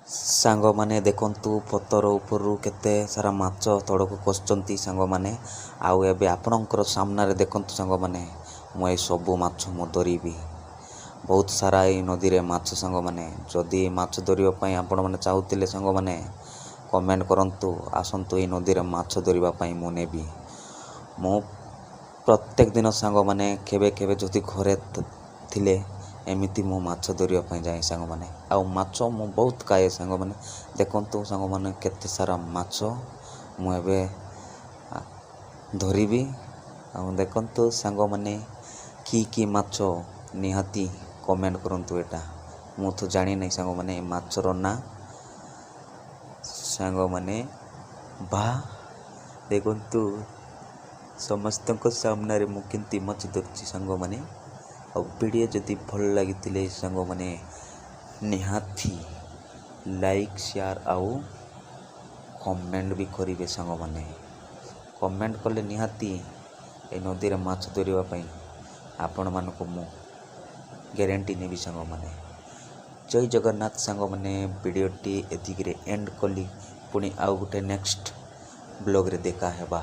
ସାଙ୍ଗମାନେ ଦେଖନ୍ତୁ ପଥର ଉପରୁ କେତେ ସାରା ମାଛ ତଳକୁ ଖସୁଛନ୍ତି ସାଙ୍ଗମାନେ। ଆଉ ଏବେ ଆପଣଙ୍କର ସାମ୍ନାରେ ଦେଖନ୍ତୁ ସାଙ୍ଗମାନେ, ମୁଁ ଏଇ ସବୁ ମାଛ ମୁଁ ଧରିବି। ବହୁତ ସାରା ଏଇ ନଦୀରେ ମାଛ ସାଙ୍ଗମାନେ। ଯଦି ମାଛ ଧରିବା ପାଇଁ ଆପଣମାନେ ଚାହୁଁଥିଲେ ସାଙ୍ଗମାନେ କମେଣ୍ଟ କରନ୍ତୁ, ଆସନ୍ତୁ ଏଇ ନଦୀରେ ମାଛ ଧରିବା ପାଇଁ ମୁଁ ନେବି। ମୁଁ ପ୍ରତ୍ୟେକ ଦିନ ସାଙ୍ଗମାନେ କେବେ କେବେ ଯଦି ଘରେ ଥିଲେ ଏମିତି ମୁଁ ମାଛ ଧରିବା ପାଇଁ ଯାଏ ସାଙ୍ଗମାନେ। ଆଉ ମାଛ ମୁଁ ବହୁତ ଖାଏ ସାଙ୍ଗମାନେ। ଦେଖନ୍ତୁ ସାଙ୍ଗମାନେ କେତେ ସାରା ମାଛ ମୁଁ ଏବେ ଧରିବି। ଆଉ ଦେଖନ୍ତୁ ସାଙ୍ଗମାନେ କି ମାଛ ନିହାତି କମେଣ୍ଟ କରନ୍ତୁ। ଏଇଟା ମୁଁ ତ ଜାଣିନାହିଁ ସାଙ୍ଗମାନେ ଏ ମାଛର ନାଁ ସାଙ୍ଗମାନେ। ଦେଖନ୍ତୁ ସମସ୍ତଙ୍କ ସାମ୍ନାରେ ମୁଁ କେମିତି ମାଛ ଧରୁଛି ସାଙ୍ଗମାନେ। ଆଉ ଭିଡ଼ିଓ ଯଦି ଭଲ ଲାଗିଥିଲେ ସାଙ୍ଗମାନେ ନିହାତି ଲାଇକ୍ ସେୟାର ଆଉ କମେଣ୍ଟ ବି କରିବେ ସାଙ୍ଗମାନେ। କମେଣ୍ଟ କଲେ ନିହାତି ଏ ନଦୀରେ ମାଛ ଧରିବା ପାଇଁ ଆପଣମାନଙ୍କୁ ମୁଁ ଗ୍ୟାରେଣ୍ଟି ନେବି ସାଙ୍ଗମାନେ। ଜୟ ଜଗନ୍ନାଥ ସାଙ୍ଗମାନେ। ଭିଡ଼ିଓଟି ଏତିକିରେ ଏଣ୍ଡ କଲି। ପୁଣି ଆଉ ଗୋଟେ ନେକ୍ସଟ ବ୍ଲଗ୍ରେ ଦେଖା ହେବା।